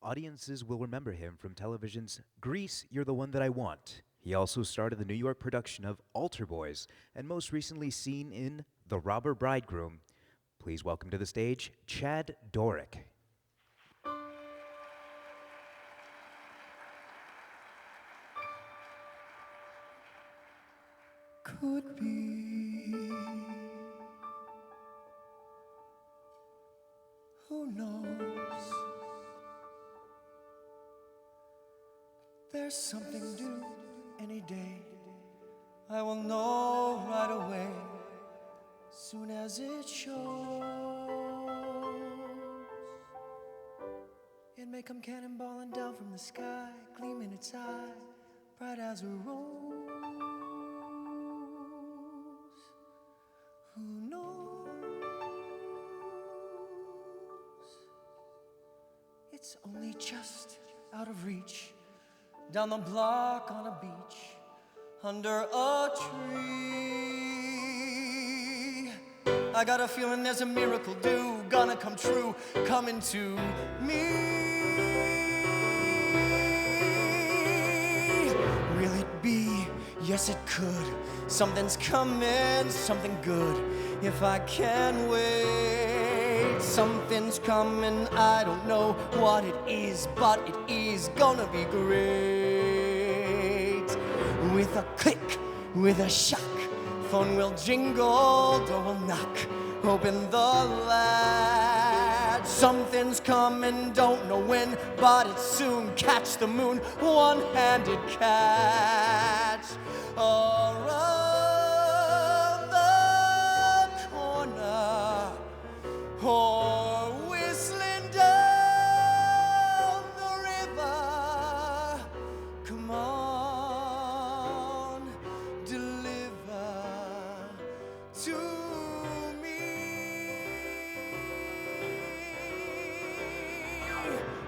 Audiences will remember him from television's Grease, You're the One That I Want. He also starred in the New York production of Altar Boys, and most recently seen in The Robber Bridegroom. Please welcome to the stage, Chad DORECK. Could be, who knows? There's something due any day. I will know right away, soon as it shows. It may come cannonballing down from the sky, gleam in its eye, bright as a rose. Who knows? It's only just out of reach, down the block on a beach, under a tree. I got a feeling there's a miracle due, gonna come true, coming to me. Will it be? Yes, it could. Something's coming, something good, if I can wait. Something's coming, I don't know what it is, but it is gonna be great. With a click, with a shock, phone will jingle, door will knock, open the latch. Something's coming, don't know when, but it's soon. Catch the moon, one-handed catch. Around the corner, or whistling down the river. Come on, deliver to me.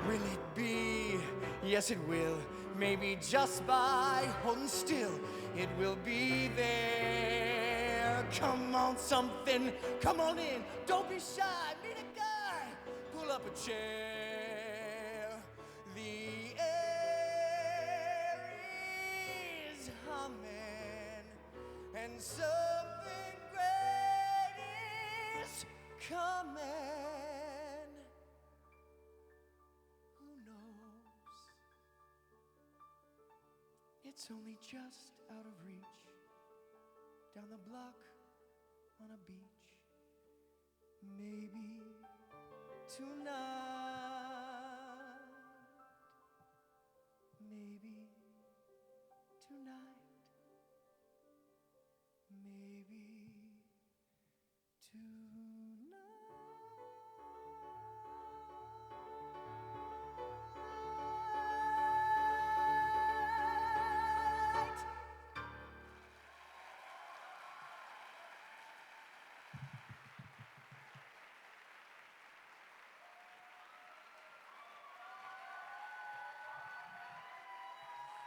Will it be? Yes, it will. Maybe just by holding still, it will be there. Come on, something, come on in. Don't be shy, meet a guy. Pull up a chair. The air is humming, and something great is coming. Who knows? It's only just out of reach, down the block on a beach. Maybe tonight, maybe tonight, maybe tonight.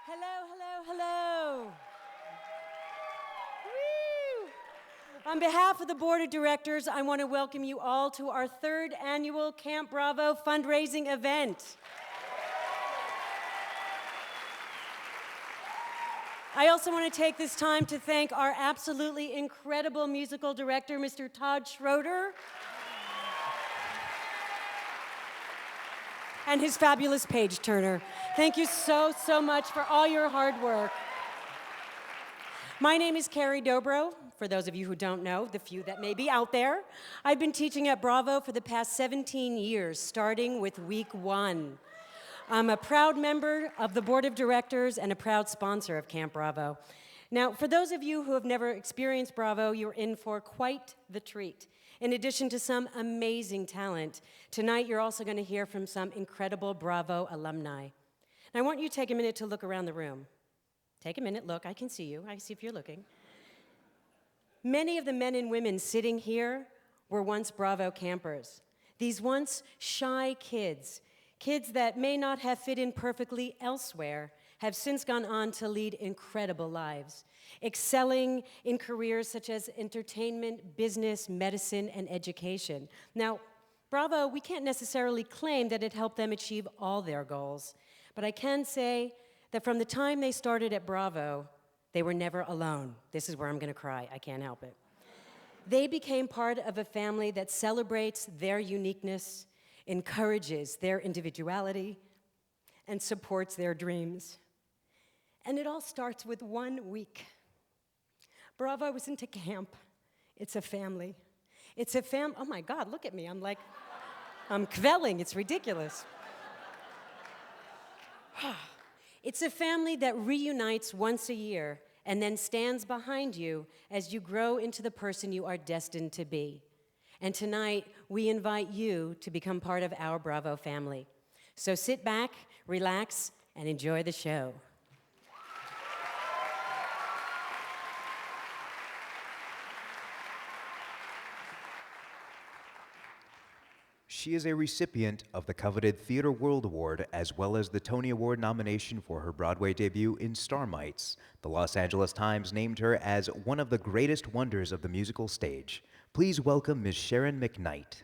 Hello, hello, hello. Woo! On behalf of the Board of Directors, I want to welcome you all to our third annual Camp Bravo fundraising event. I also want to take this time to thank our absolutely incredible musical director, Mr. Todd Schroeder, and his fabulous page turner. Thank you so, so much for all your hard work. My name is Carrie Dobro. For those of you who don't know, the few that may be out there, I've been teaching at Bravo for the past 17 years, starting with week 1. I'm a proud member of the Board of Directors and a proud sponsor of Camp Bravo. Now, for those of you who have never experienced Bravo, you're in for quite the treat. In addition to some amazing talent, tonight you're also going to hear from some incredible Bravo alumni. And I want you to take a minute to look around the room. Take a minute, look, I can see you. I see if you're looking. Many of the men and women sitting here were once Bravo campers. These once shy kids, kids that may not have fit in perfectly elsewhere, have since gone on to lead incredible lives, excelling in careers such as entertainment, business, medicine, and education. Now, Bravo, we can't necessarily claim that it helped them achieve all their goals, but I can say that from the time they started at Bravo, they were never alone. This is where I'm gonna cry, I can't help it. They became part of a family that celebrates their uniqueness, encourages their individuality, and supports their dreams. And it all starts with 1 week. Bravo isn't a camp, it's a family. It's a oh my God, look at me, I'm quelling, it's ridiculous. It's a family that reunites once a year and then stands behind you as you grow into the person you are destined to be. And tonight, we invite you to become part of our Bravo family. So sit back, relax, and enjoy the show. She is a recipient of the coveted Theatre World Award as well as the Tony Award nomination for her Broadway debut in Starmites. The Los Angeles Times named her as one of the greatest wonders of the musical stage. Please welcome Ms. SHARON McKnight.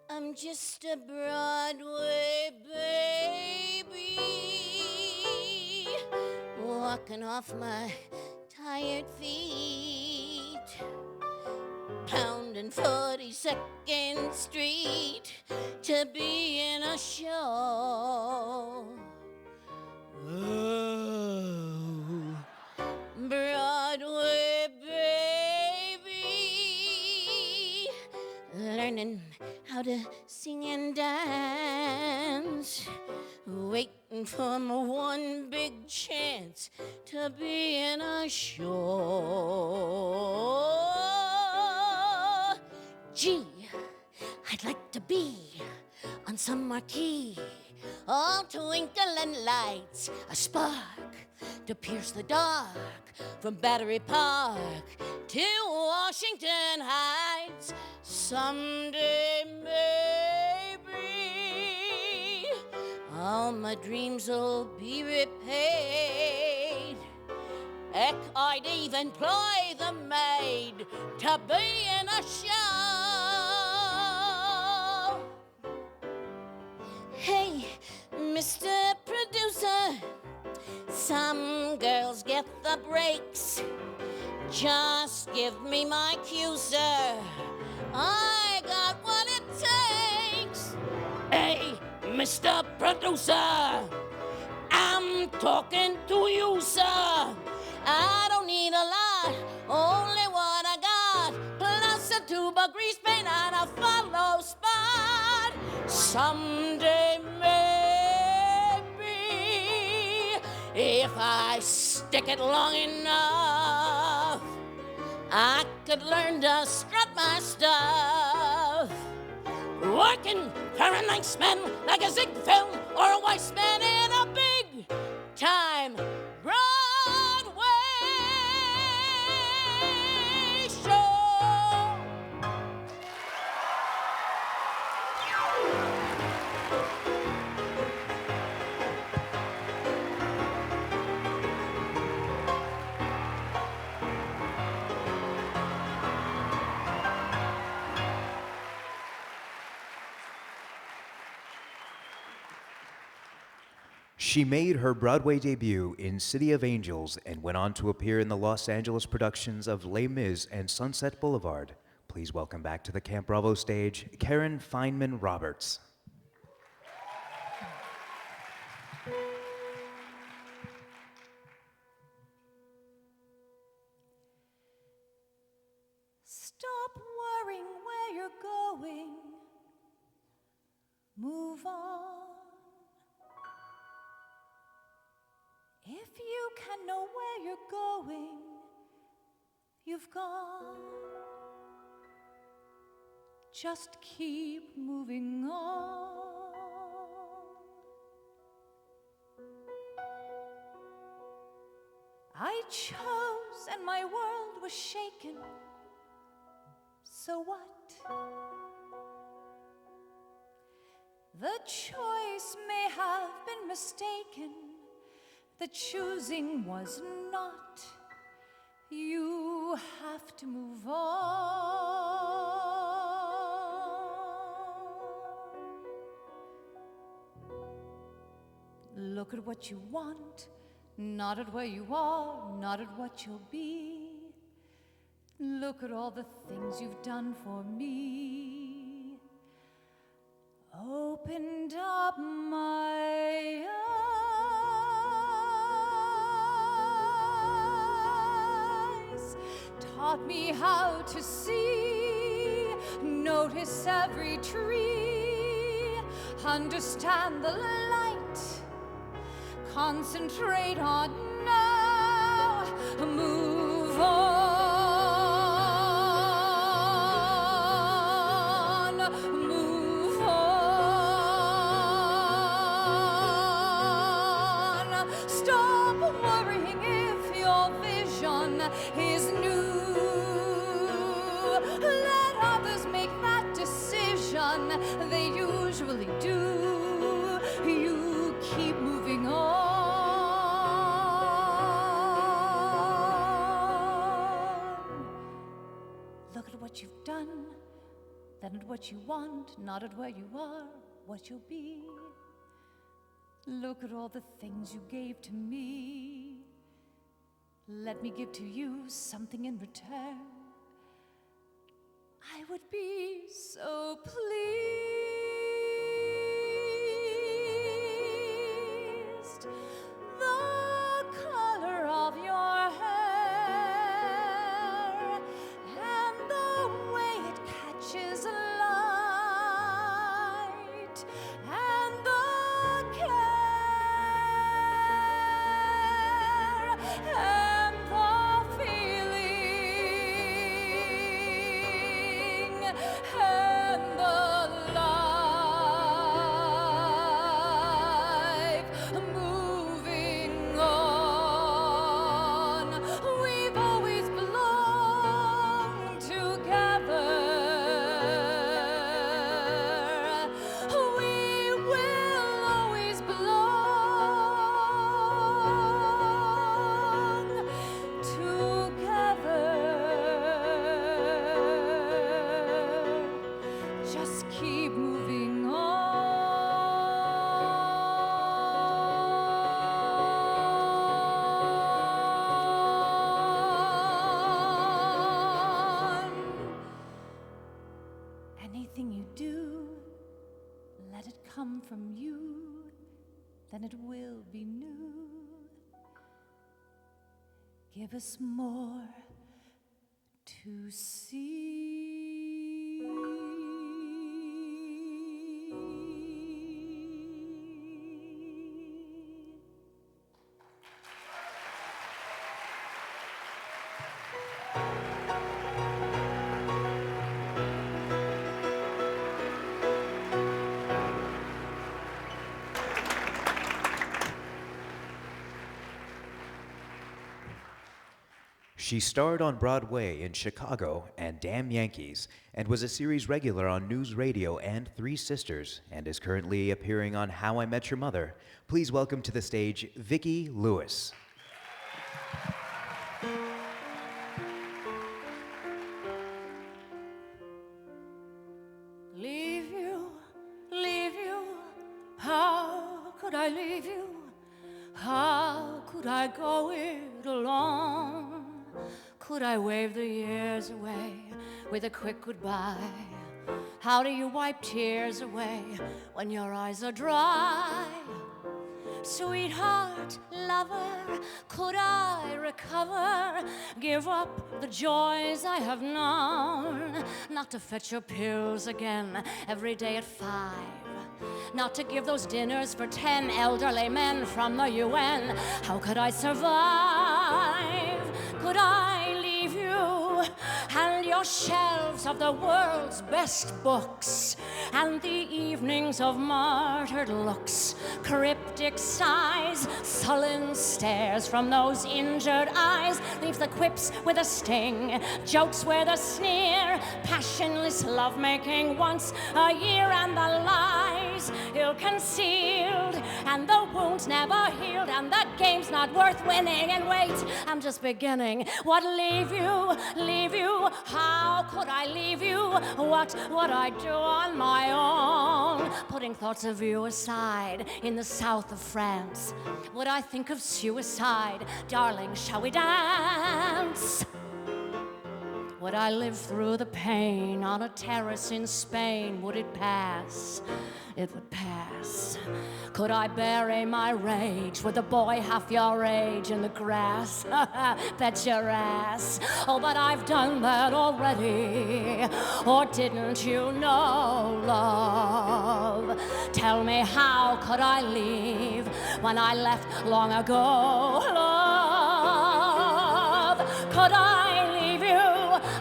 I'm just a Broadway baby, walking off my tired feet, pounding 42nd Street to be in a show. Oh, Broadway baby, learning how to sing and dance, waiting for my one big chance to be in a show. Gee, I'd like to be on some marquee, all twinkling lights, a spark to pierce the dark from Battery Park to Washington Heights. Someday, maybe, all my dreams will be repaid. Heck, I'd even ply the maid to be in a show. Hey, Mr. Producer, some girls get the breaks. Just give me my cue, sir. I got what it takes. Hey, Mr. Producer, I'm talking to you, sir. I don't need a lot, only what I got, plus a tube of grease paint and a follow spot. Someday, maybe, if I stick it long enough, I could learn to strut my stuff. Working for a nice man like a Ziegfeld or a Weissman in a big time Broadway show. She made her Broadway debut in City of Angels and went on to appear in the Los Angeles productions of Les Mis and Sunset Boulevard. Please welcome back to the Camp Bravo stage, Karen Fineman Roberts. Stop worrying where you're going. Move on. If you can know where you're going, you've gone. Just keep moving on. I chose and my world was shaken. So what? The choice may have been mistaken. The choosing was not. You have to move on. Look at what you want, not at where you are, not at what you'll be. Look at all the things you've done for me. Opened up my eyes, taught me how to see, notice every tree, understand the light, concentrate on now, move on. Is new. Let others make that decision. They usually do. You keep moving on. Look at what you've done, then at what you want, not at where you are, what you'll be. Look at all the things you gave to me. Let me give to you something in return. I would be so pleased. The color of your hair and the way it catches light and the care and the feeling and the life moving on. We've always belonged together. We will always belong together. Just keep moving on. Anything you do, let it come from you, then it will be new. Give us more to see. She starred on Broadway in Chicago and Damn Yankees, and was a series regular on News Radio and Three Sisters, and is currently appearing on How I Met Your Mother. Please welcome to the stage VICKI Lewis. Leave you, how could I leave you? How could I go it alone? Could I wave the years away with a quick goodbye? How do you wipe tears away when your eyes are dry? Sweetheart, lover, could I recover? Give up the joys I have known, not to fetch your pills again every day at 5, not to give those dinners for 10 elderly men from the UN. How could I survive? Could I leave you and your shelves of the world's best books and the evenings of martyred looks, cryptic sighs, sullen stares from those injured eyes, leaves the quips with a sting, jokes with a sneer, passionless lovemaking once a year, and the lies heart's ill-concealed, and the wound's never healed, and the game's not worth winning. And wait, I'm just beginning. What leave you, leave you? How could I leave you? What would I do on my own? Putting thoughts of you aside in the south of France, would I think of suicide? Darling, shall we dance? Would I live through the pain on a terrace in Spain? Would it pass? It would pass. Could I bury my rage with a boy half your age in the grass? Bet your ass. Oh, but I've done that already. Or didn't you know, love? Tell me, how could I leave when I left long ago, love? Could I leave you?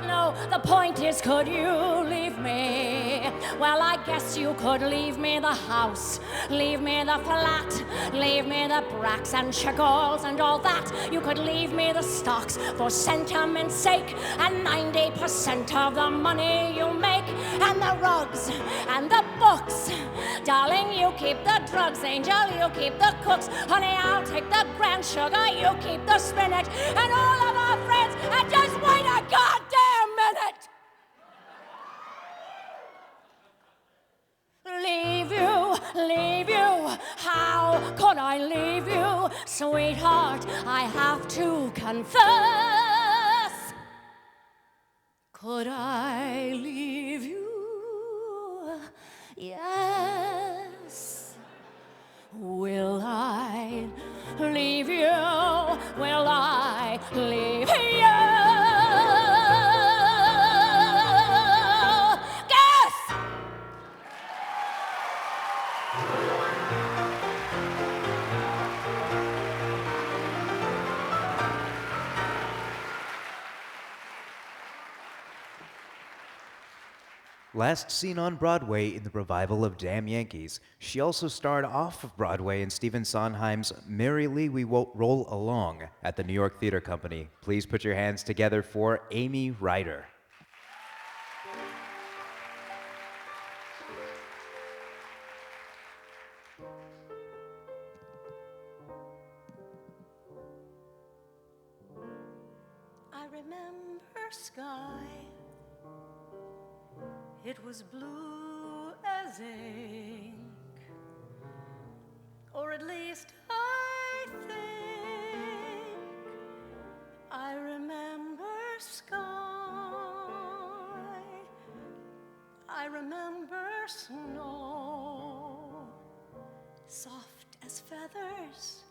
No, the point is, could you leave me? Well, I guess you could leave me the house, leave me the flat, leave me the bracts and chigolls and all that. You could leave me the stocks for sentiment's sake, and 90% of the money you make, and the rugs and the books. Darling, you keep the drugs, angel, you keep the cooks. Honey, I'll take the brown sugar, you keep the spinach, and all of our friends, and just wait a goddamn minute. Leave you, how could I leave you? Sweetheart, I have to confess. Could I leave you? Yes. Will I leave you? Will I leave you? Last seen on Broadway in the revival of Damn Yankees, she also starred off of Broadway in Stephen Sondheim's Merrily We Roll Along at the New York Theater Company. Please put your hands together for Amy RYDER. I remember sky. It was blue as ink, or at least I think I remember sky. I remember snow, soft as feathers,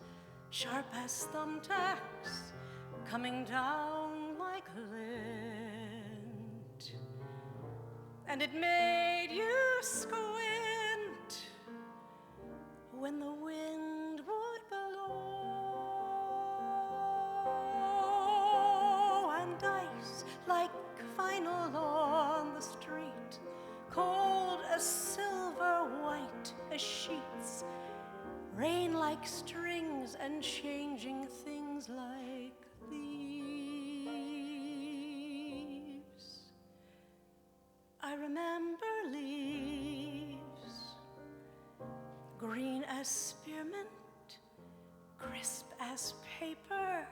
sharp as thumbtacks, coming down like lint. And it made you squint when the wind would blow, and ice like vinyl on the street, cold as silver, white as sheets, rain like strings and changing things like leaves. I remember leaves, green as spearmint, crisp as paper.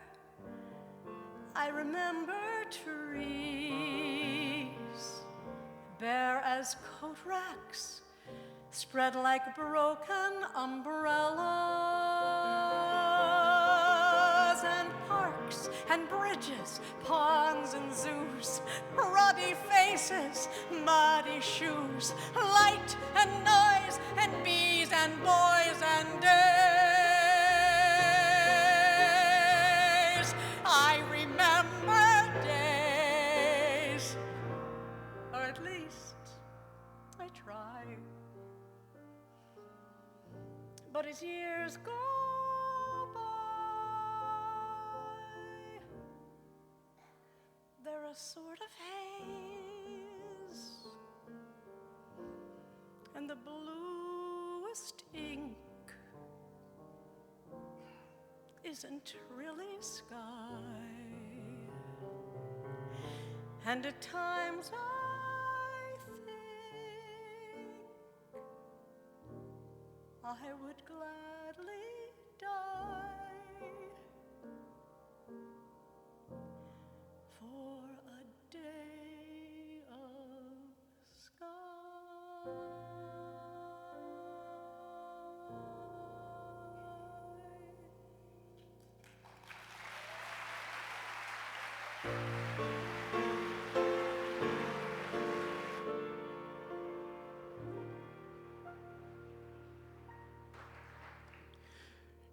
I remember trees, bare as coat racks, spread like broken umbrellas, and parks and bridges, ponds and zoos, ruddy faces, muddy shoes, light and noise and bees and boys and days. I remember days, or at least I try. But as years go by, they're a sort of haze, and the bluest ink isn't really sky. And at times I think I would gladly die for a day of sky.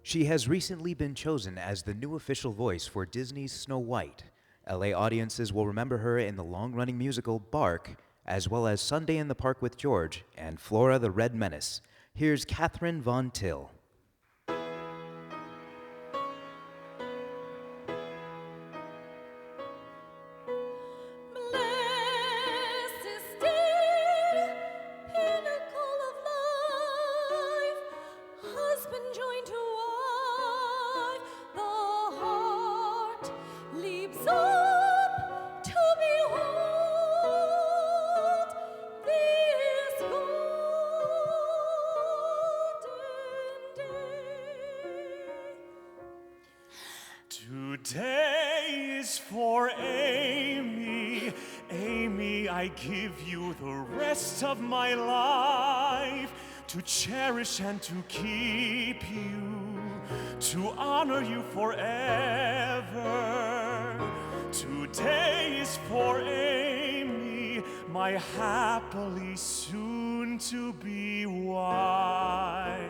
She has recently been chosen as the new official voice for Disney's Snow White. LA audiences will remember her in the long-running musical Bark, as well as Sunday in the Park with George and Flora the Red Menace. Here's Kathrine Von Till. Today is for Amy. Amy, I give you the rest of my life to cherish and to keep you, to honor you forever. Today is for Amy, my happily soon to be wife.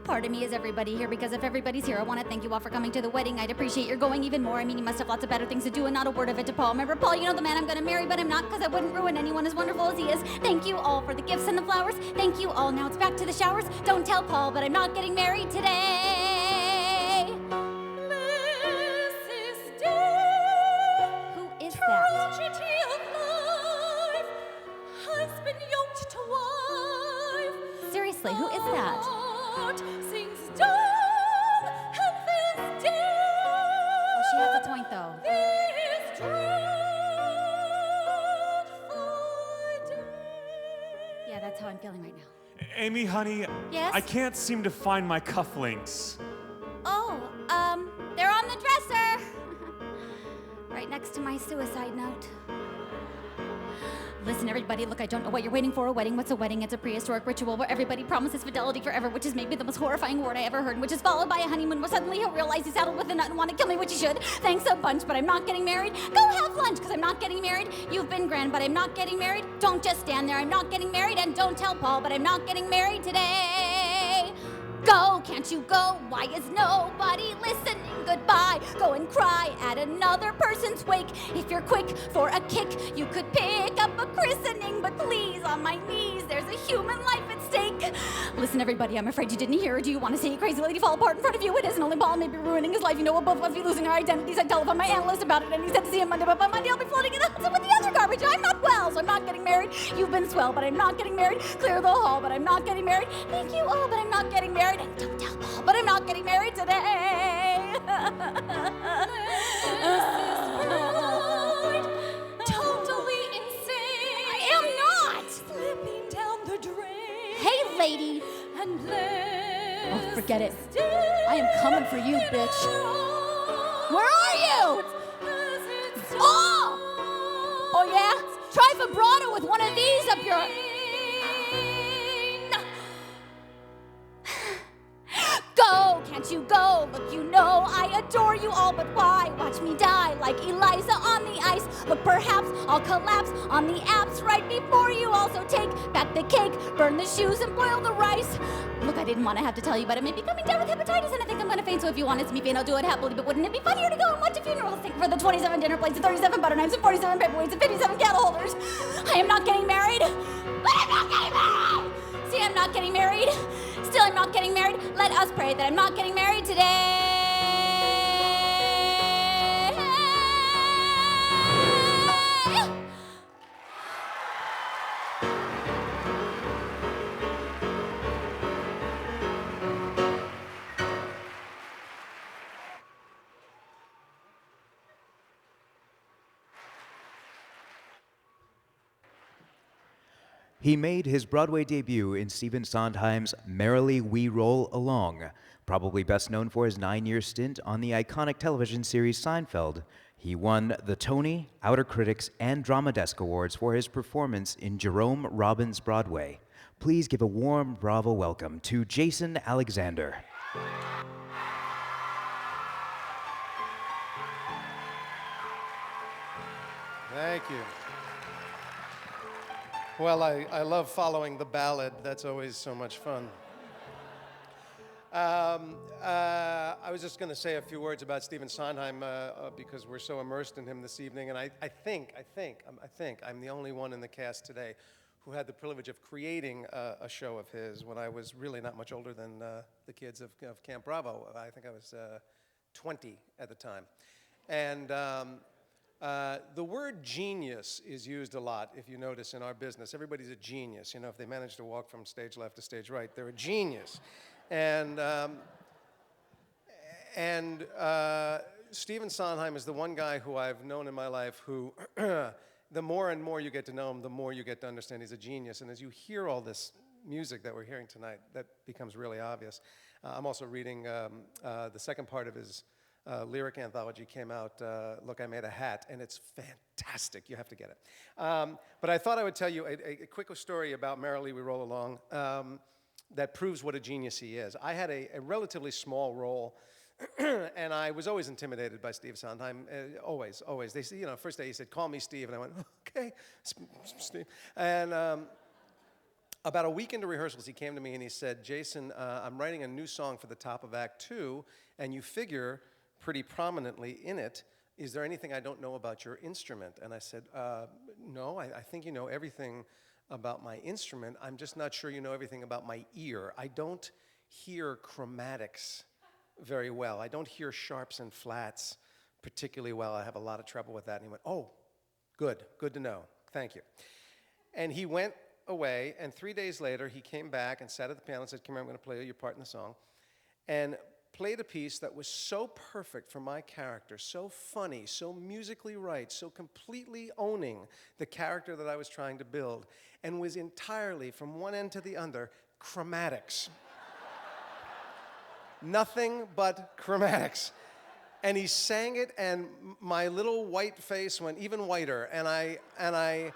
Part of me is everybody here, because if everybody's here, I want to thank you all for coming to the wedding. I'd appreciate your going even more. I mean, you must have lots of better things to do, and not a word of it to Paul. Remember, Paul, you know the man I'm going to marry, but I'm not, because I wouldn't ruin anyone as wonderful as he is. Thank you all for the gifts and the flowers. Thank you all. Now it's back to the showers. Don't tell Paul, but I'm not getting married today. Mrs. Day, Who is that? tragedy of life, husband yoked to wife. Seriously, who is that? Heart sings down, and this day, Oh, she has a point, though. this dreadful day. Yeah, that's how I'm feeling right now. Amy, honey, Yes? I can't seem to find my cufflinks. Oh, they're on the dresser. Right next to my suicide note. Listen, everybody, look, I don't know what you're waiting for. A wedding? What's a wedding? It's a prehistoric ritual where everybody promises fidelity forever, which is maybe the most horrifying word I ever heard, which is followed by a honeymoon where suddenly he'll realize he's saddled with a nut and want to kill me, which he should. Thanks a bunch, but I'm not getting married. Go have lunch, because I'm not getting married. You've been grand, but I'm not getting married. Don't just stand there, I'm not getting married. And don't tell Paul, but I'm not getting married today. Go, can't you go? Why is nobody listening? Goodbye. Go and cry at another person's wake. If you're quick for a kick, you could pick up a christening. But please, on my knees, there's a human life at stake. Listen, everybody, I'm afraid you didn't hear. Do you want to see a crazy lady fall apart in front of you? It isn't only Paul may be ruining his life. You know, we'll both must be losing our identities. I telephoned my analyst about it, and he said to see him Monday, but by Monday I'll be floating in the Hudson with the other garbage. I'm not well, so I'm not getting married. You've been swell, but I'm not getting married. Clear the hall, but I'm not getting married. Thank you all, but I'm not getting married. And don't tell Paul, but I'm not getting married today. Totally insane. I am not. Slipping down the drain. Hey, lady. And Oh, forget it. I am coming for you, bitch. Where are you? Oh! Oh, yeah? Try vibrato with one of these up your... Go, can't you go? Look, you know I adore you all, but why? Watch me die like Eliza on the ice. Look, perhaps I'll collapse on the apps right before you. Also take back the cake, burn the shoes, and boil the rice. Look, I didn't want to have to tell you, but I may be coming down with hepatitis, and I think I'm gonna faint. So if you want to see me faint, I'll do it happily. But wouldn't it be funnier to go and watch a funeral? Think for the 27 dinner plates, and 37 butter knives, and 47 paperweights, and 57 candle holders. I am not getting married. But I'm not getting married. See, I'm not getting married. Still, I'm not getting married. Let us pray that I'm not getting married today. He made his Broadway debut in Stephen Sondheim's Merrily We Roll Along, probably best known for his 9-year stint on the iconic television series Seinfeld. He won the Tony, Outer Critics, and Drama Desk Awards for his performance in Jerome Robbins' Broadway. Please give a warm bravo welcome to Jason Alexander. Thank you. Well, I love following the ballad. That's always so much fun. I was just going to say a few words about Stephen Sondheim because we're so immersed in him this evening, and I think I'm the only one in the cast today who had the privilege of creating a show of his when I was really not much older than the kids of Camp Bravo. I think I was 20 at the time. And the word genius is used a lot, if you notice, in our business. Everybody's a genius. You know, if they manage to walk from stage left to stage right, they're a genius. And Stephen Sondheim is the one guy who I've known in my life who, the more and more you get to know him, the more you get to understand he's a genius. And as you hear all this music that we're hearing tonight, that becomes really obvious. I'm also reading the second part of his lyric anthology came out, Look, I Made a Hat, and it's fantastic. You have to get it. But I thought I would tell you a quick story about Merrily We Roll Along that proves what a genius he is. I had a relatively small role, and I was always intimidated by Steve Sondheim, always. They said, you know, first day he said, call me Steve, and I went, okay, Steve. And about a week into rehearsals, he came to me and he said, Jason, I'm writing a new song for the top of Act 2, and you figure pretty prominently in it. Is there anything I don't know about your instrument? And I said, no, I think you know everything about my instrument. I'm just not sure you know everything about my ear. I don't hear chromatics very well. I don't hear sharps and flats particularly well. I have a lot of trouble with that. And he went, oh, good to know. Thank you. And he went away, and 3 days later, he came back and sat at the piano and said, come here, I'm going to play your part in the song. And played a piece that was so perfect for my character, so funny, so musically right, so completely owning the character that I was trying to build, and was entirely, from one end to the other, chromatics. Nothing but chromatics. And he sang it, and my little white face went even whiter, and I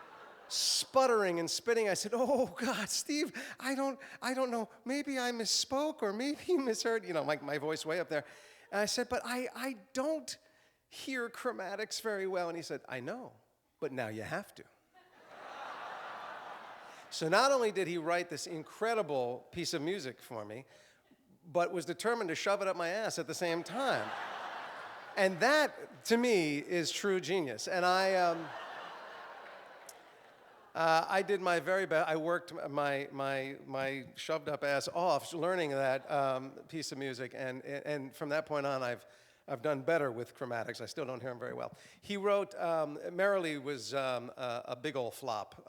sputtering and spitting, I said, oh God, Steve, I don't know, maybe I misspoke or maybe you misheard, you know, my voice way up there. And I said, but I don't hear chromatics very well. And he said, I know, but now you have to. So not only did he write this incredible piece of music for me, but was determined to shove it up my ass at the same time. And that, to me, is true genius. And I did my very best. I worked my shoved up ass off learning that piece of music, and from that point on, I've done better with chromatics. I still don't hear them very well. He wrote Merrily was a big old flop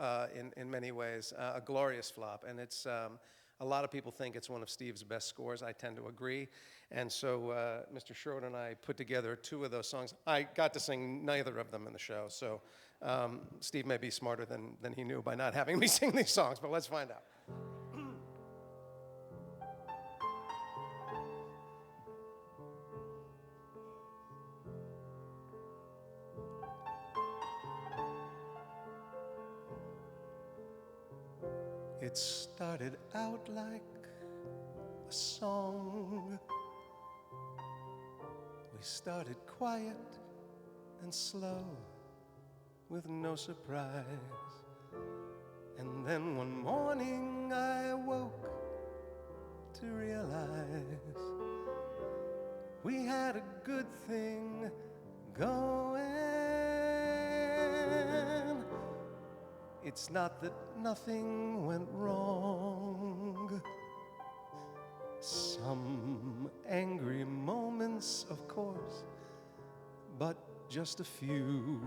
in many ways, a glorious flop, and it's a lot of people think it's one of Steve's best scores. I tend to agree, and so Mr. SHARON and I put together 2 of those songs. I got to sing neither of them in the show, so. Steve may be smarter than he knew by not having me sing these songs, but let's find out. It started out like a song. We started quiet and slow, with no surprise. And then one morning I woke to realize we had a good thing going. It's not that nothing went wrong. Some angry moments, of course, but just a few.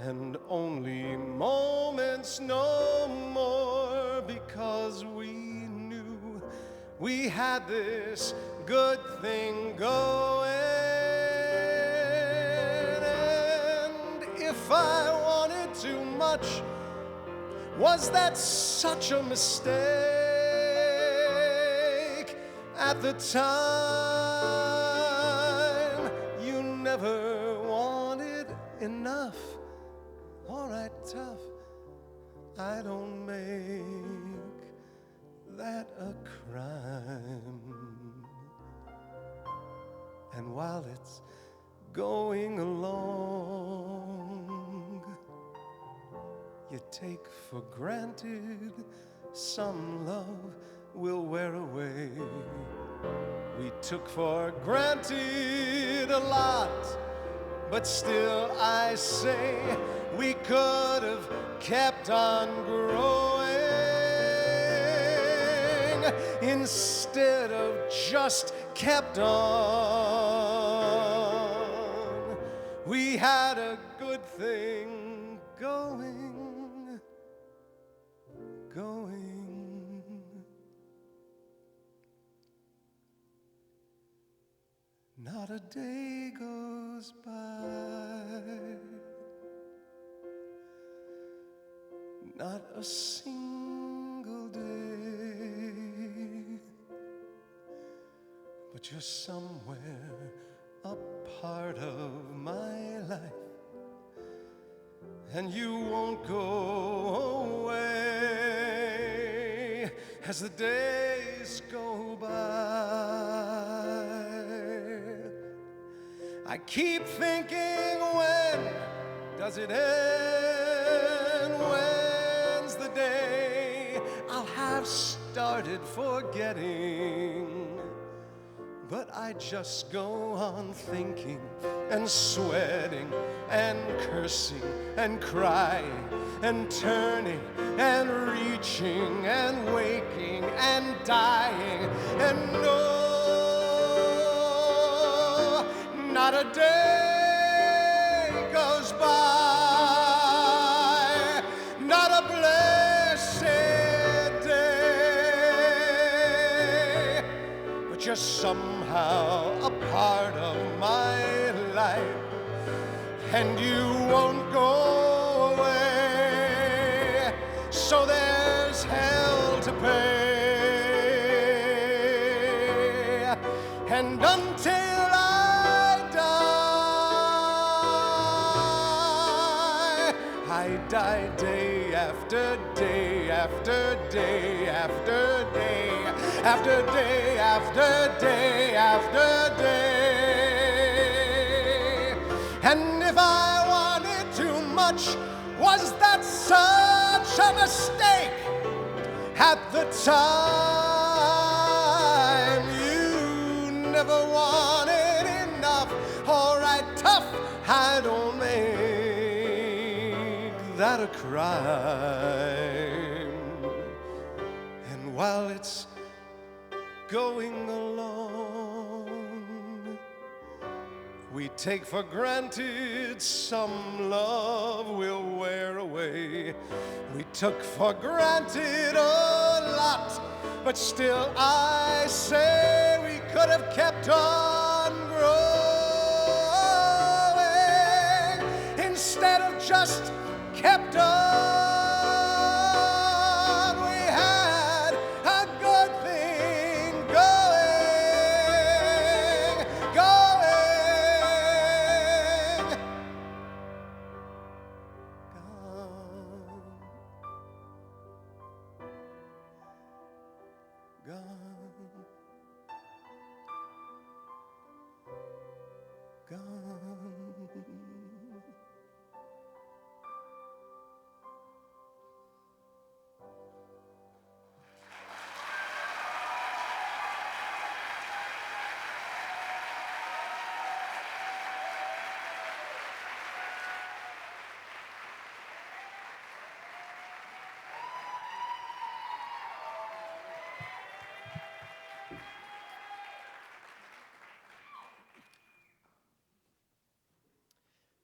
And only moments no more, because we knew we had this good thing going. And if I wanted too much, Was that such a mistake at the time? You never wanted enough. All right, tough. I don't make that a crime. And while it's going along, you take for granted some love will wear away. We took for granted a lot, but still I say we could have kept on growing instead of just kept on. We had a good thing going. Not a day goes by, not a single day, but you're somewhere a part of my life, and you won't go away as the days go by. I keep thinking, when does it end? When's the day I'll have started forgetting? But I just go on thinking and sweating and cursing and crying and turning and reaching and waking and dying, and no, not a day goes by, not a blessed day, but you're somehow a part of my life, and you won't go away, so there's hell to pay, and until I die day after day after day after day after day after day after day. And if I wanted too much, was that such a mistake at the time? You never wanted enough. All right, tough, I don't make that a crime. And while it's going along, we take for granted some love will wear away. We took for granted a lot, but still I say we could have kept on growing instead of just kept on. We had a good thing going.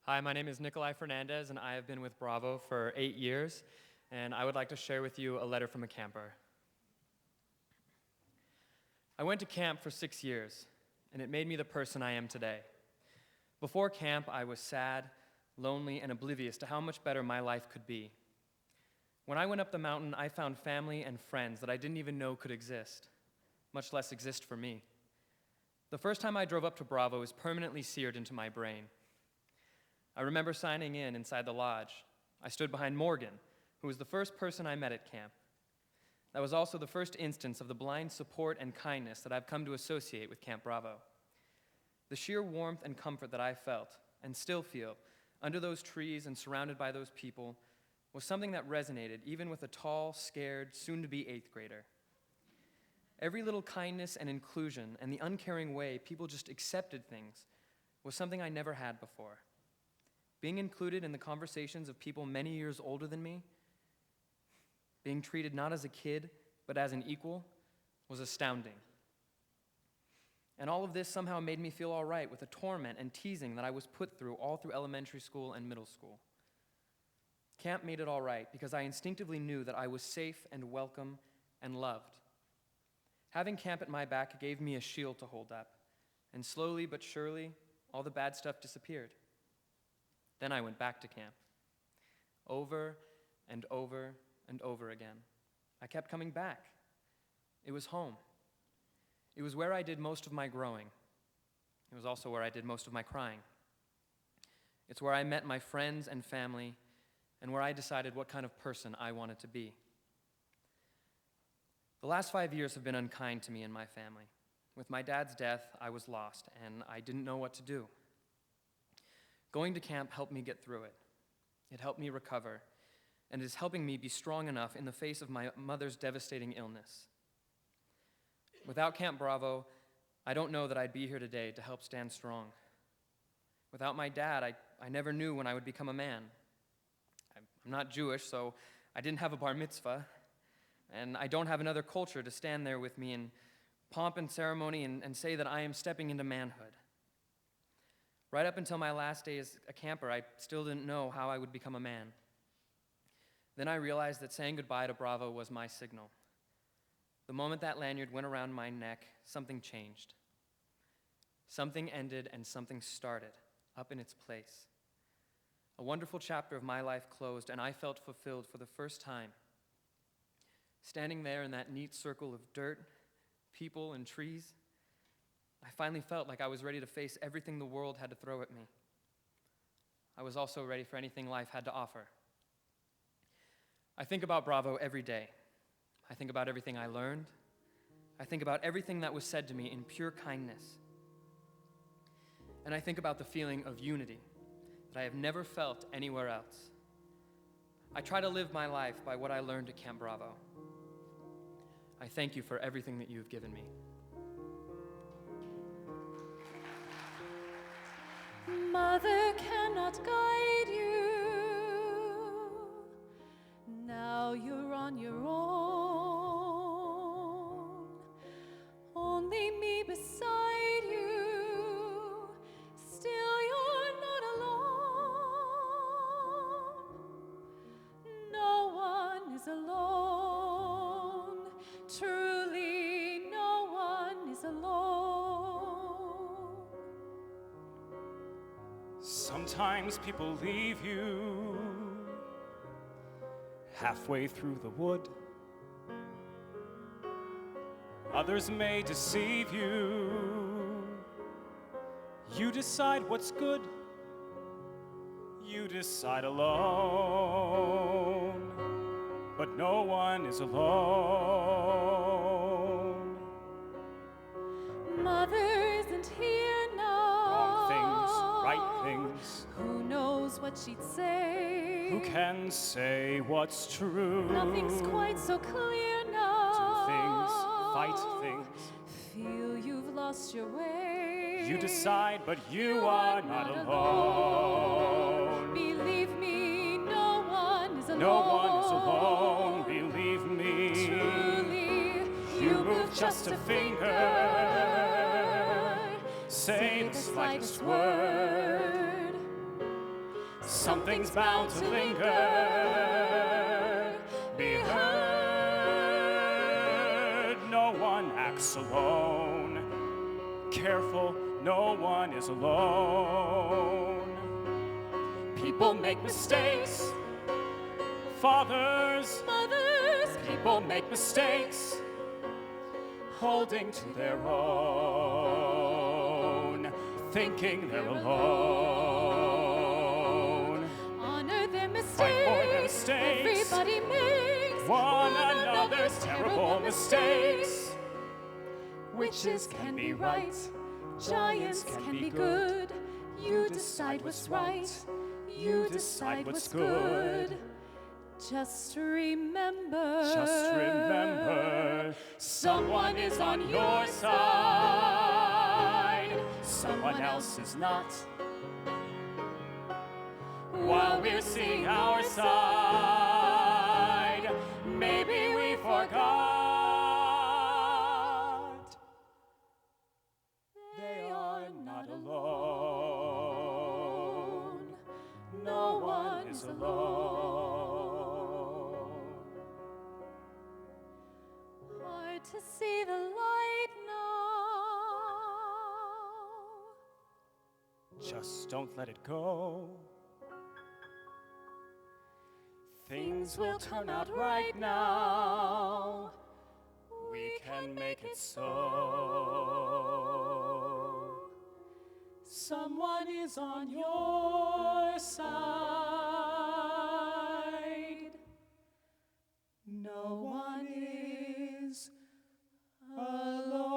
Hi, my name is Nikolai Fernandez, and I have been with Bravo for 8 years, and I would like to share with you a letter from a camper. I went to camp for 6 years, and it made me the person I am today. Before camp, I was sad, lonely, and oblivious to how much better my life could be. When I went up the mountain, I found family and friends that I didn't even know could exist, much less exist for me. The first time I drove up to Bravo is permanently seared into my brain. I remember signing in inside the lodge. I stood behind Morgan, who was the first person I met at camp. That was also the first instance of the blind support and kindness that I've come to associate with Camp Bravo. The sheer warmth and comfort that I felt, and still feel, under those trees and surrounded by those people, was something that resonated even with a tall, scared, soon-to-be 8th grader. Every little kindness and inclusion and the uncaring way people just accepted things was something I never had before. Being included in the conversations of people many years older than me, being treated not as a kid, but as an equal, was astounding. And all of this somehow made me feel all right with the torment and teasing that I was put through all through elementary school and middle school. Camp made it all right because I instinctively knew that I was safe and welcome and loved. Having camp at my back gave me a shield to hold up, and slowly but surely, all the bad stuff disappeared. Then I went back to camp. Over and over and over again. I kept coming back. It was home. It was where I did most of my growing. It was also where I did most of my crying. It's where I met my friends and family, and where I decided what kind of person I wanted to be. The last 5 years have been unkind to me and my family. With my dad's death, I was lost, and I didn't know what to do. Going to camp helped me get through it. It helped me recover, and it is helping me be strong enough in the face of my mother's devastating illness. Without Camp Bravo, I don't know that I'd be here today to help stand strong. Without my dad, I never knew when I would become a man. I'm not Jewish, so I didn't have a bar mitzvah, and I don't have another culture to stand there with me in pomp and ceremony and say that I am stepping into manhood. Right up until my last day as a camper, I still didn't know how I would become a man. Then I realized that saying goodbye to Bravo was my signal. The moment that lanyard went around my neck, something changed. Something ended and something started, up in its place. A wonderful chapter of my life closed, and I felt fulfilled for the first time. Standing there in that neat circle of dirt, people, and trees, I finally felt like I was ready to face everything the world had to throw at me. I was also ready for anything life had to offer. I think about Bravo every day. I think about everything I learned. I think about everything that was said to me in pure kindness. And I think about the feeling of unity that I have never felt anywhere else. I try to live my life by what I learned at Camp Bravo. I thank you for everything that you have given me. Mother cannot guide you. Now you're on your own. Only me beside you. Still you're not alone. No one is alone. Truly, no one is alone. Sometimes people leave you halfway through the wood. Others may deceive you. You decide what's good. You decide alone. But no one is alone. Mother isn't here now. Wrong things, right things. Who knows what she'd say? Who can say what's true? Nothing's quite so clear now. Do things, fight things. Feel you've lost your way. You decide, but you are not alone. Believe me, no one is alone. No one is alone, believe me. Truly, You move just a finger. Say the slightest word. Something's bound to linger. Be heard. No one acts alone. Careful, no one is alone. People make mistakes. fathers, Mothers, people make mistakes, holding to their own, thinking they're alone. honor their mistakes. Fight for their mistakes. Everybody makes One another's terrible mistakes. Witches can be right, giants can be good. You decide what's right, you decide what's good. Just remember, someone is on your side, someone else is not. While we're seeing our side, maybe we forgot they are not alone. No one is alone. Hard to see the light now. Just don't let it go. Things will turn out right now. We can make it so. Someone is on your side. No one is alone.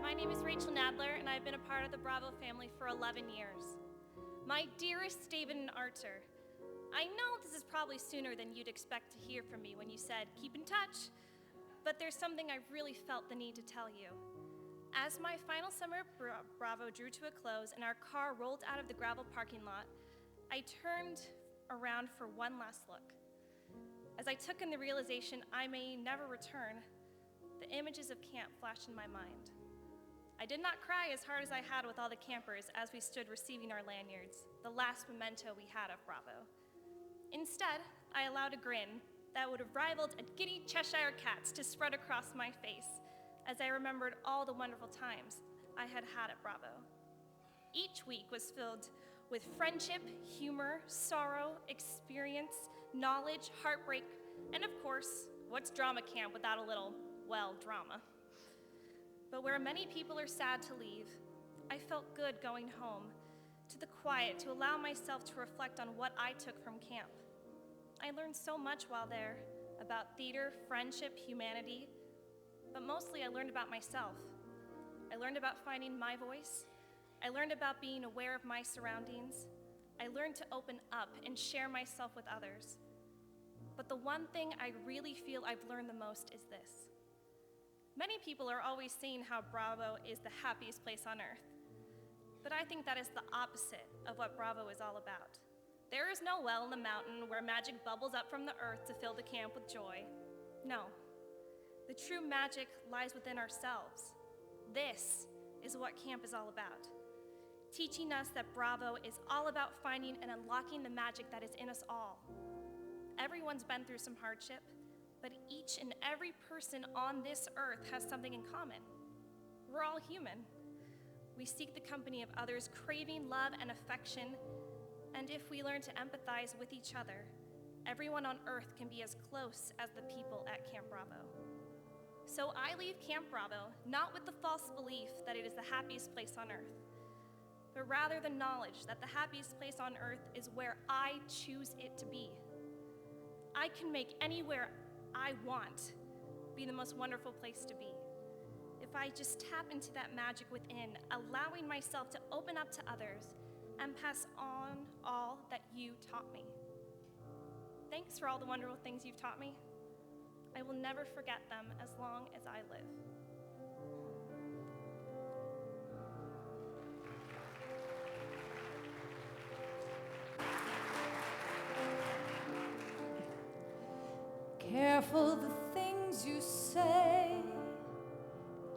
My name is Rachel Nadler, and I've been a part of the Bravo family for 11 years. My dearest David and Artur, I know this is probably sooner than you'd expect to hear from me when you said, keep in touch, but there's something I really felt the need to tell you. As my final summer at Bravo drew to a close and our car rolled out of the gravel parking lot, I turned around for one last look. As I took in the realization I may never return, the images of camp flashed in my mind. I did not cry as hard as I had with all the campers as we stood receiving our lanyards, the last memento we had of Bravo. Instead, I allowed a grin that would have rivaled a giddy Cheshire cat's to spread across my face as I remembered all the wonderful times I had had at Bravo. Each week was filled with friendship, humor, sorrow, experience, knowledge, heartbreak, and of course, what's drama camp without a little, well, drama? But where many people are sad to leave, I felt good going home, to the quiet, to allow myself to reflect on what I took from camp. I learned so much while there about theater, friendship, humanity, but mostly I learned about myself. I learned about finding my voice. I learned about being aware of my surroundings. I learned to open up and share myself with others. But the one thing I really feel I've learned the most is this. Many people are always saying how Bravo is the happiest place on earth. But I think that is the opposite of what Bravo is all about. There is no well in the mountain where magic bubbles up from the earth to fill the camp with joy. No. The true magic lies within ourselves. This is what camp is all about. Teaching us that Bravo is all about finding and unlocking the magic that is in us all. Everyone's been through some hardship, but each and every person on this earth has something in common. We're all human. We seek the company of others, craving love and affection, and if we learn to empathize with each other, everyone on earth can be as close as the people at Camp Bravo. So I leave Camp Bravo not with the false belief that it is the happiest place on earth, but rather the knowledge that the happiest place on earth is where I choose it to be. I can make anywhere I want be the most wonderful place to be. If I just tap into that magic within, allowing myself to open up to others and pass on all that you taught me. Thanks for all the wonderful things you've taught me. I will never forget them as long as I live. Careful the things you say,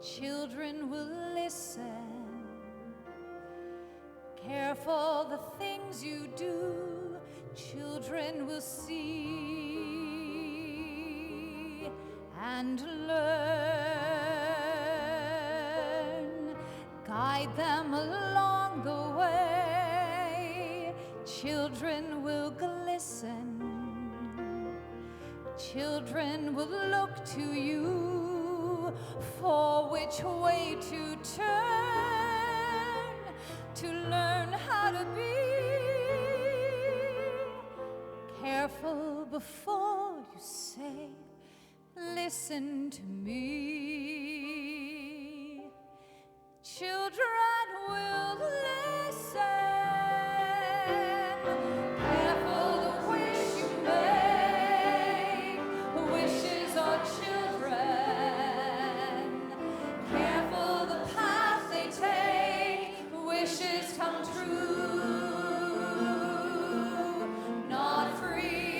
children will listen. Careful the things you do, children will see and learn. guide them along the way. Children will glisten, children will look to you for which way to turn to learn how to be. Careful before you say, listen to me. Children will listen. Careful the wish you make. Wishes are children. Careful the path they take. Wishes come true, not free.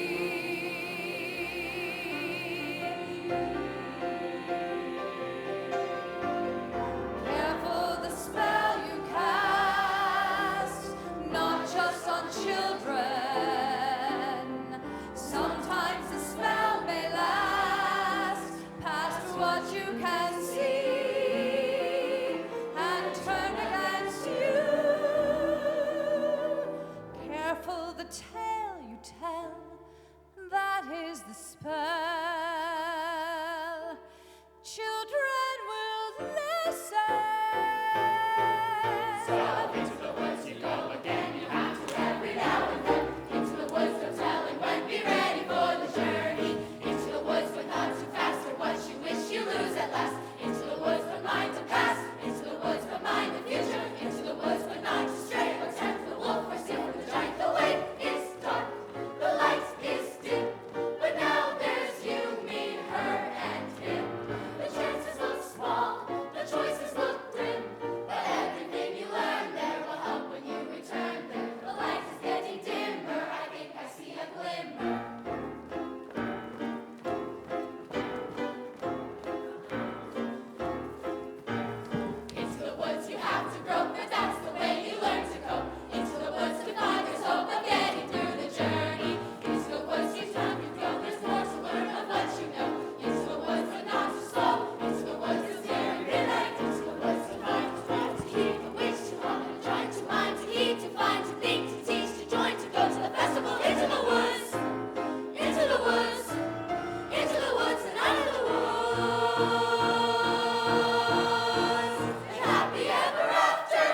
Careful the spell you cast, not just on children. Sometimes the spell may last past what you can see and turn against you. Careful the tale you tell, that is the spell. Children will listen. So into the woods you go again. You have to every now and then. Into the woods, no telling when. Be ready for the journey. Into the woods, but not too fast. Or what you wish you lose at last. Into the woods, but mind the past. Into the woods, but mind the future. Into the woods, but not to stray. Or tempt the wolf or steal from the giant. The way is dark, the light is dim. But now there's you, me, her, and him. The chances look small, the choices look grim. But everything you learn there will help when you return there. The light is getting dimmer, I think I see a glimmer. Into the woods you have to grope, but that's the way you learn to cope. Into the woods to find there's hope of getting through the journey. Into the woods each time you go, there's more to learn of what you know. Into the woods but not too slow. Into the woods is here and relate. Into the woods to find, to find, to keep, to wish, to want, to join, to mind, to keep, to find, to think, to teach, to join, to go to the festival. Into the woods, into the woods, into the woods and out of the woods. And happy ever after.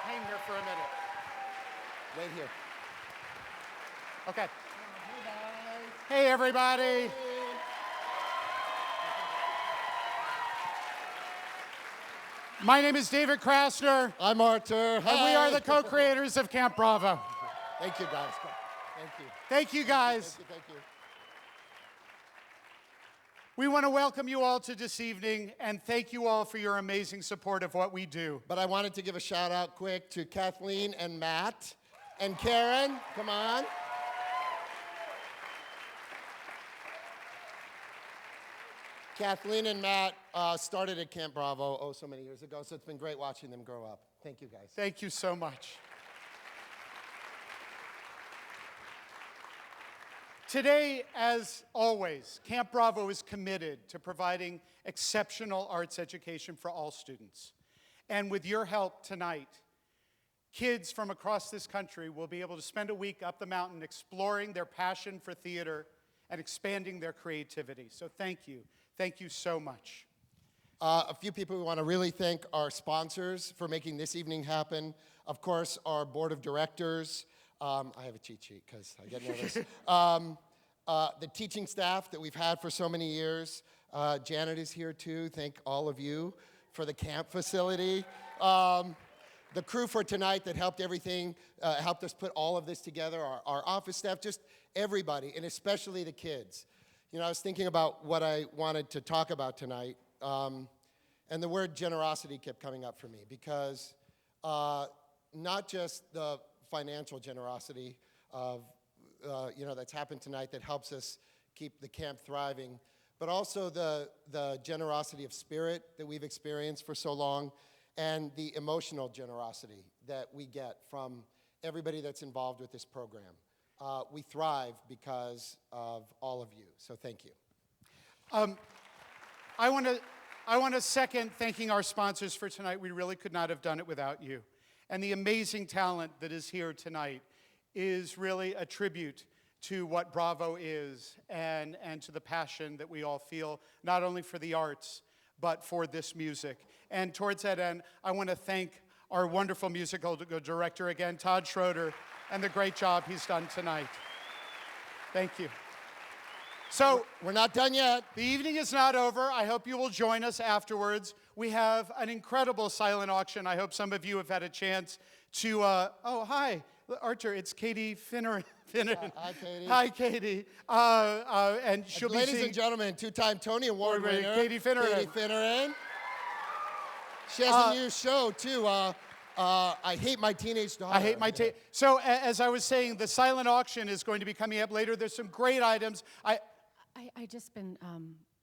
Hang here for a minute. Wait here. Okay. Hey, everybody. My name is David Krasner, I'm Artur. and we are the co-creators of Camp Bravo. Thank you, guys. Thank you. Thank you, guys. Thank you. We want to welcome you all to this evening, and thank you all for your amazing support of what we do. But I wanted to give a shout out quick to Kathleen and Matt and Karen. Come on. Kathleen and Matt started at Camp Bravo so many years ago, so it's been great watching them grow up. Thank you, guys. Thank you so much. Today, as always, Camp Bravo is committed to providing exceptional arts education for all students. And with your help tonight, kids from across this country will be able to spend a week up the mountain exploring their passion for theater and expanding their creativity. So thank you. Thank you so much. A few people we want to really thank our sponsors for making this evening happen. Of course, our board of directors. I have a cheat sheet because I get nervous. The teaching staff that we've had for so many years. Janet is here too. Thank all of you for the camp facility. The crew for tonight that helped everything, helped us put all of this together. Our office staff, just everybody, and especially the kids. You know, I was thinking about what I wanted to talk about tonight, and the word generosity kept coming up for me because not just the financial generosity of, that's happened tonight that helps us keep the camp thriving, but also the generosity of spirit that we've experienced for so long, and the emotional generosity that we get from everybody that's involved with this program. we thrive because of all of you. So thank you. I want to second thanking our sponsors for tonight. We really could not have done it without you. And the amazing talent that is here tonight is really a tribute to what Bravo is and to the passion that we all feel, not only for the arts, but for this music. And towards that end, I want to thank our wonderful musical director again, Todd Schroeder, and the great job he's done tonight. Thank you. So, we're not done yet. The evening is not over. I hope you will join us afterwards. We have an incredible silent auction. I hope some of you have had a chance to, oh, hi, Artur, it's Katie Finneran. Hi, Katie. Hi, Katie. And she'll be Ladies and gentlemen, two-time Tony Award winner, Katie Finneran. Katie Finneran. She has a new show, too. I Hate My Teenage Daughter. I Hate My Teenage. So, as I was saying, the silent auction is going to be coming up later. There's some great items. I just been,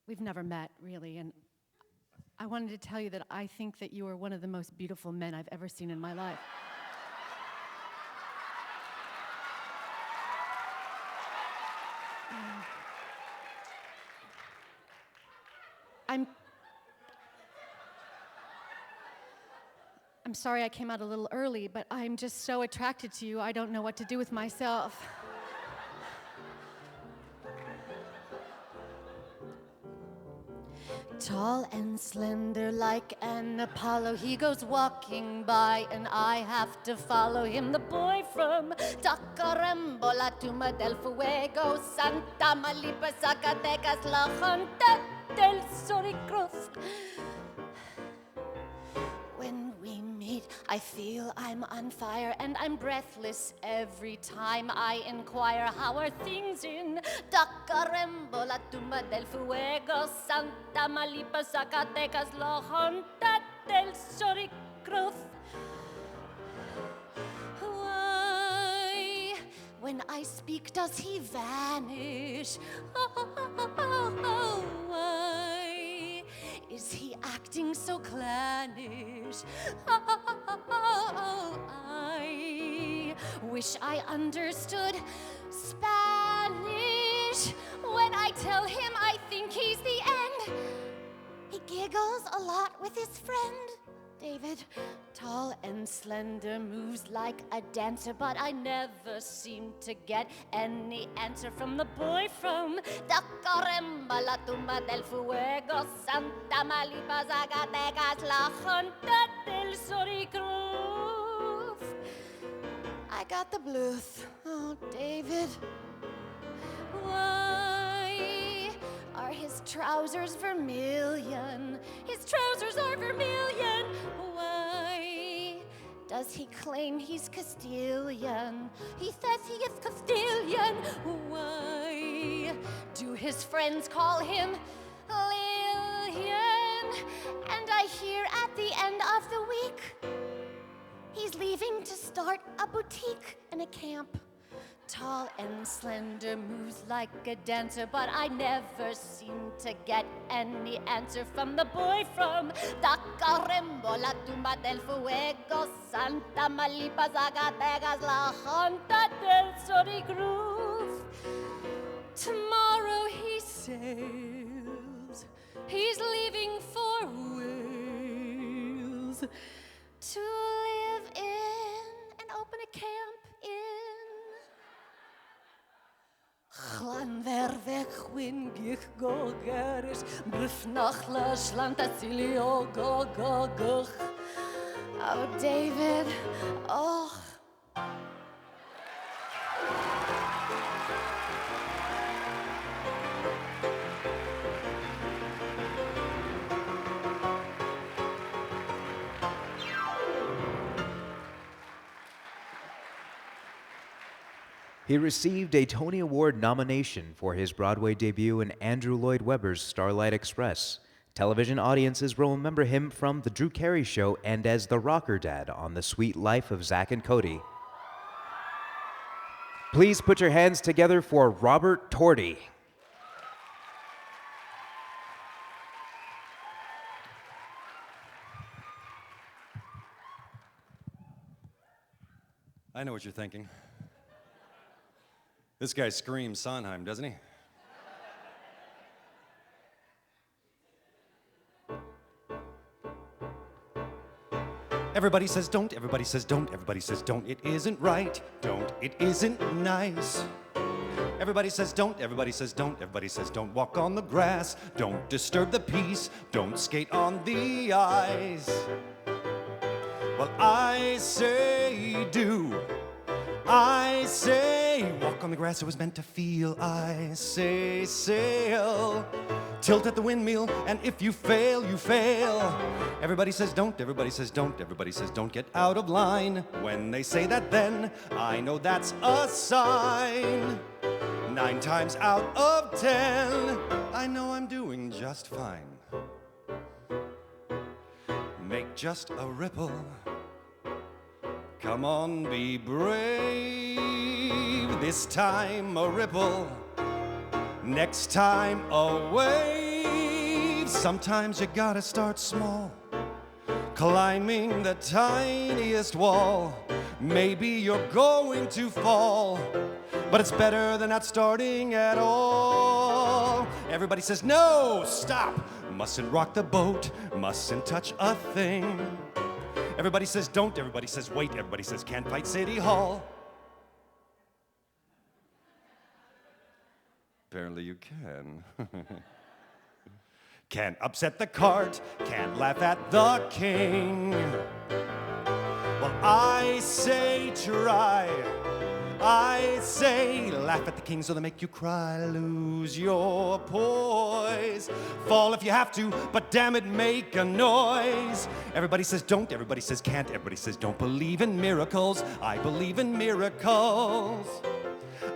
we've never met, really, and I wanted to tell you that I think that you are one of the most beautiful men I've ever seen in my life. I'm sorry I came out a little early, but I'm just so attracted to you, I don't know what to do with myself. Tall and slender like an Apollo, he goes walking by and I have to follow him. The boy from Tacarembo, La Tuma del Fuego, Santa Malipa, Zacatecas, La Junta del Soricruz. When we meet, I feel I'm on fire and I'm breathless every time I inquire. How are things in Tacarembo, La Tumba del Fuego, Santa Malipa, Zacatecas, La Junta del Soricruz? Why, when I speak, does he vanish? Why is he acting so clannish? I wish I understood Spanish. When I tell him I think he's the end, he giggles a lot with his friend David. Tall and slender, moves like a dancer, but I never seem to get any answer from the boy from Tacaremba, La Tumba del Fuego, Santa Malipa, Zacatecas, La Junta del Soricruz. I got the blues. Oh, David. Why are his trousers vermilion? His trousers are vermilion. Why does he claim he's Castilian? He says he is Castilian. Why do his friends call him Lillian? And I hear at the end of the week he's leaving to start a boutique and a camp. Tall and slender, moves like a dancer, but I never seem to get any answer from the boy from Tacarembo, La Tumba del Fuego, Santa Malipa, Zacatecas, La Junta del Soricruz. Tomorrow he sails, he's leaving for Wales to live in and open a camp in Llanferfech, Wingich, Gogeris, Bryfnachla, Llantasilio, Gogogoch. Oh, David, oh. He received a Tony Award nomination for his Broadway debut in Andrew Lloyd Webber's Starlight Express. Television audiences will remember him from The Drew Carey Show and as the rocker dad on The Sweet Life of Zack and Cody. Please put your hands together for Robert Torti. I know what you're thinking. This guy screams Sondheim, doesn't he? Everybody says don't, everybody says don't, everybody says don't, it isn't right. Don't, it isn't nice. Everybody says don't, everybody says don't, everybody says don't walk on the grass. Don't disturb the peace, don't skate on the ice. Well, I say do. I say walk on the grass, it was meant to feel. I say sail. Tilt at the windmill, and if you fail, you fail. Everybody says don't, everybody says don't, everybody says don't get out of line. When they say that, then I know that's a sign. 9 times out of 10, I know I'm doing just fine. Make just a ripple. Come on, be brave. This time a ripple. Next time a wave. Sometimes you gotta start small, climbing the tiniest wall. Maybe you're going to fall, but it's better than not starting at all. Everybody says no, stop. Mustn't rock the boat, mustn't touch a thing. Everybody says don't, everybody says wait, everybody says can't fight City Hall. Apparently you can. Can't upset the cart, can't laugh at the king. Well, I say try. I say laugh at the king so they make you cry. Lose your poise. Fall if you have to, but damn it, make a noise. Everybody says don't, everybody says can't, everybody says don't believe in miracles. I believe in miracles.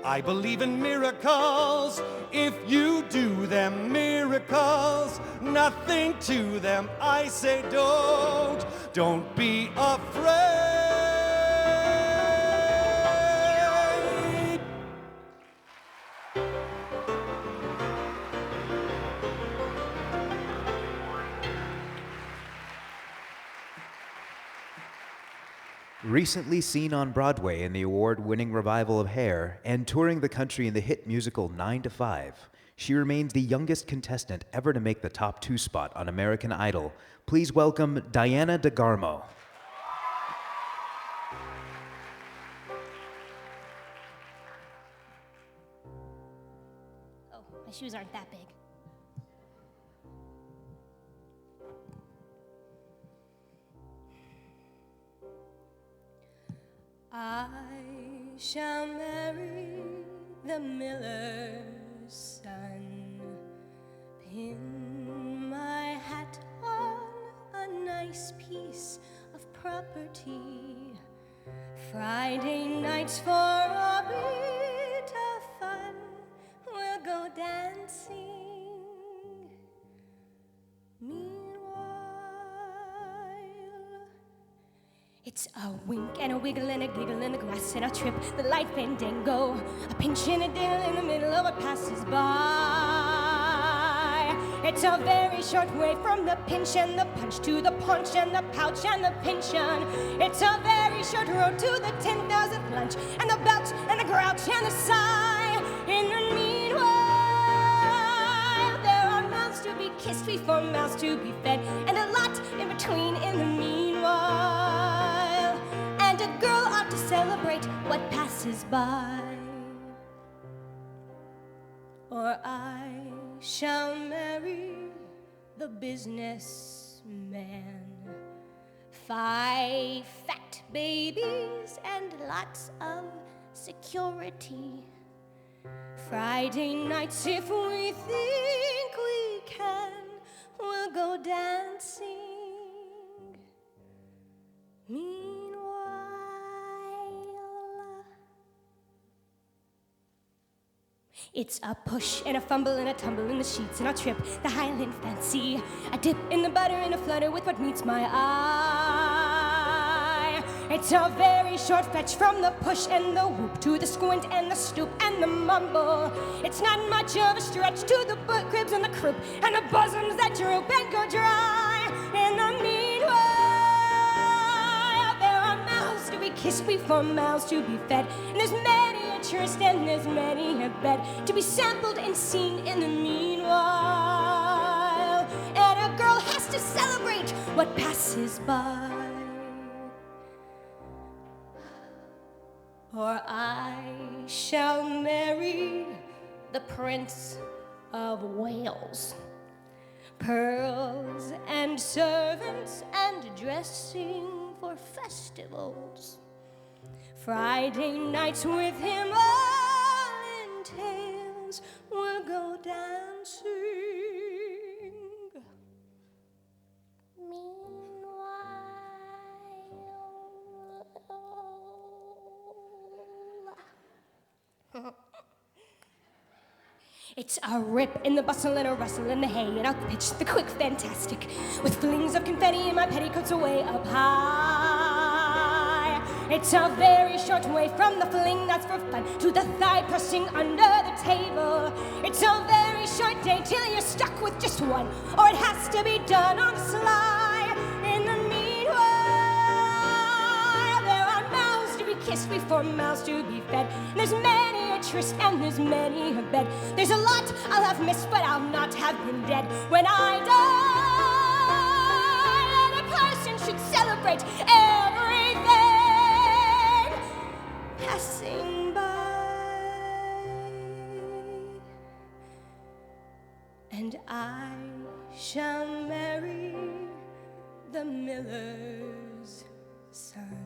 I believe in miracles. If you do them, miracles, nothing to them. I say don't be afraid. Recently seen on Broadway in the award-winning revival of Hair and touring the country in the hit musical 9 to 5, she remains the youngest contestant ever to make the top 2 spot on American Idol. Please welcome Diana DeGarmo. Oh, my shoes aren't that big. I shall marry the miller's son, pin my hat on a nice piece of property. Friday nights for a bit of fun, we'll go dancing. It's a wink and a wiggle and a giggle and a grass and a trip, the light fandango, a pinch and a diddle in the middle of what passes by. It's a very short way from the pinch and the punch to the punch and the pouch and the pension. It's a very short road to the 10,000th lunch and the belch and the grouch and the sigh. In the meanwhile, there are mouths to be kissed before mouths to be fed, and a lot in between in the meanwhile. And a girl ought to celebrate what passes by. Or I shall marry the businessman. 5 fat babies and lots of security. Friday nights, if we think we can, we'll go dancing. It's a push and a fumble and a tumble in the sheets and a trip, the Highland fancy, a dip in the butter and a flutter with what meets my eye. It's a very short fetch from the push and the whoop to the squint and the stoop and the mumble. It's not much of a stretch to the butt cribs and the croup and the bosoms that droop and go dry. In the meanwhile, there are mouths to be kissed before mouths to be fed, and there's many a tryst, and there's many a bed to be sampled and seen in the meanwhile. And a girl has to celebrate what passes by, or I shall marry the Prince of Wales. Pearls and servants and dressing for festivals. Friday nights with him all entails. We'll go dancing. It's a rip in the bustle and a rustle in the hay, and I'll pitch the quick fantastic with flings of confetti in my petticoats away up high. It's a very short way from the fling that's for fun to the thigh pressing under the table. It's a very short day till you're stuck with just one, or it has to be done on the sly. In the meanwhile, there are mouths to be kissed before mouths to be fed. There's many a tryst and there's many a bed. There's a lot I'll have missed, but I'll not have been dead when I die. And a person should celebrate everything passing by. And I shall marry the miller's son.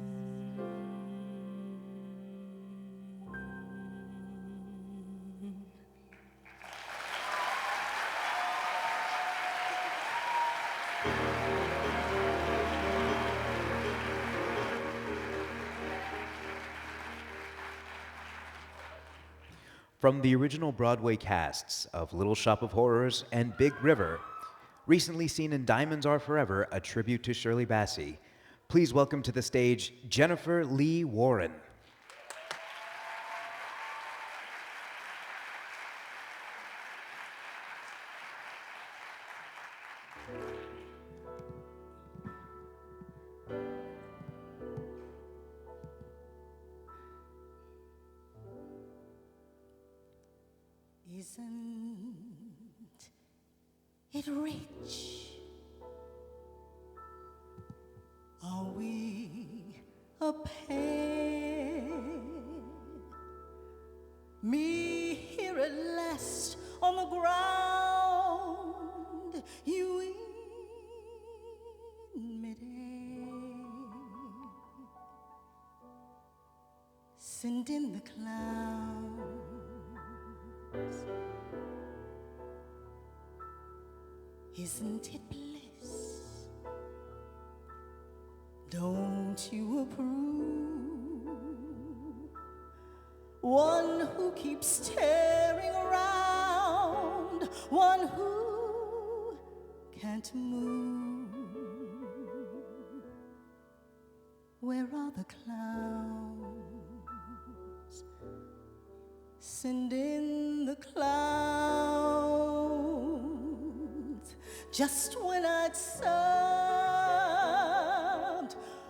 From the original Broadway casts of Little Shop of Horrors and Big River, recently seen in Diamonds Are Forever, a tribute to Shirley Bassey, please welcome to the stage Jennifer Lee Warren. Isn't it rich? Are we a pair? Me here at last on the ground, you in midair. Send in the clouds. Isn't it bliss? Don't you approve? One who keeps staring around, one who can't move. Where are the clouds? Send in the clouds. Just when I'd served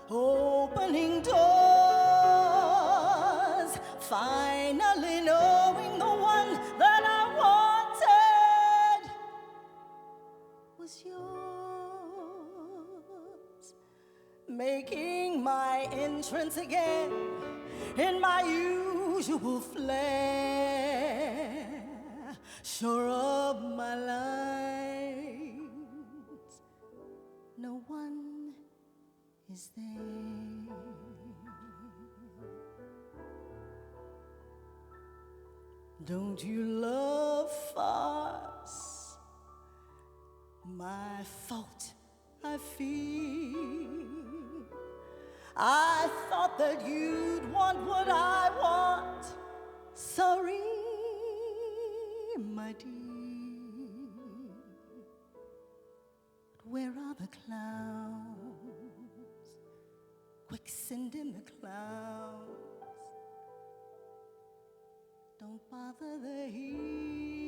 opening doors, finally knowing the one that I wanted was yours, making my entrance again in my usual flair, sure of my lines, no one is there. Don't you love farce? My fault, I feel. I thought that you'd want what I want. Sorry, my dear. But where are the clouds? Quick, send in the clouds. Don't bother the heat.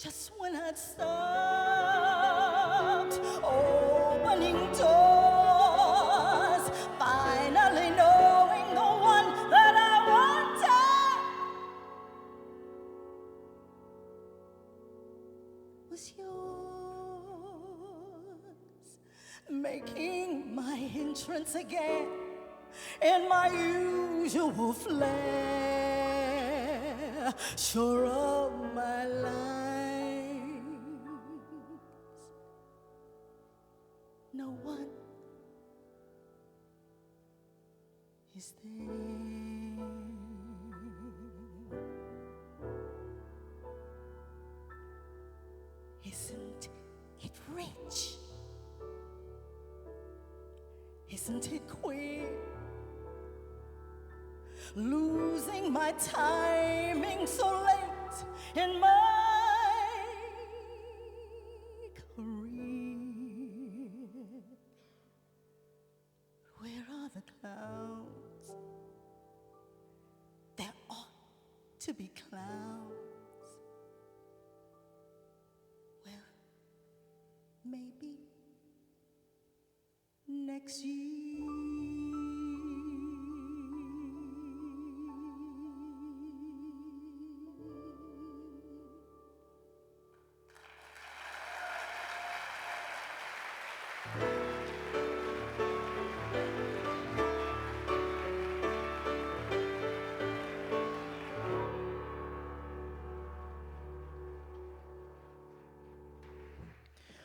just when I'd stopped opening doors, finally knowing the one that I wanted was yours, making my entrance again in my usual flair, sure of my lines. No one is there. Isn't it rich? Isn't it queer? Losing my timing so late in my career. Where are the clowns? There ought to be clowns. Well, maybe next year.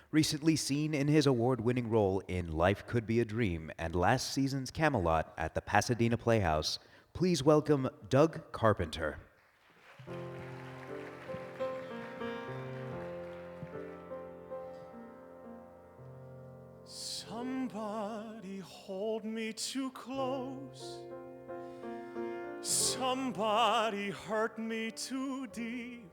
Recently seen in his award-winning role in Life Could Be a Dream and last season's Camelot at the Pasadena Playhouse, please welcome Doug Carpenter. Somebody hold me too close. Somebody hurt me too deep.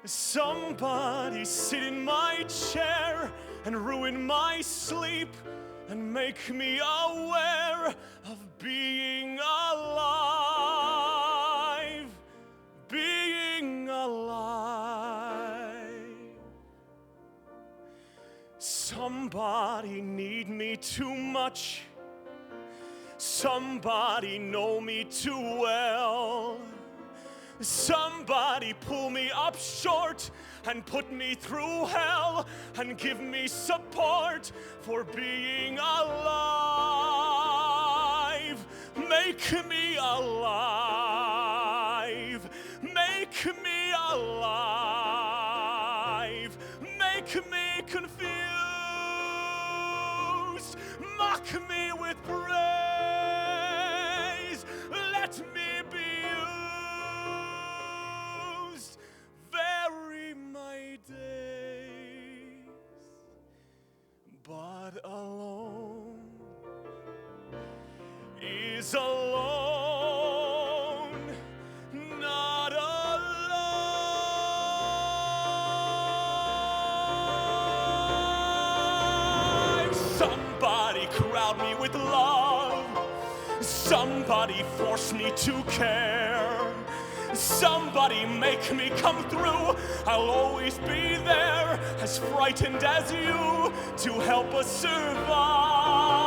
Somebody sit in my chair and ruin my sleep and make me aware of being alive, being alive. Somebody need me too much. Somebody know me too well. Somebody pull me up short and put me through hell and give me support for being alive. Make me alive. Make me alive. Make me confused. Mock me with praise. Let me be used. Vary my days, but alone is alone, not alive. Somebody crowd me with love. Somebody force me to care. Somebody make me come through. I'll always be there, as frightened as you, to help us survive.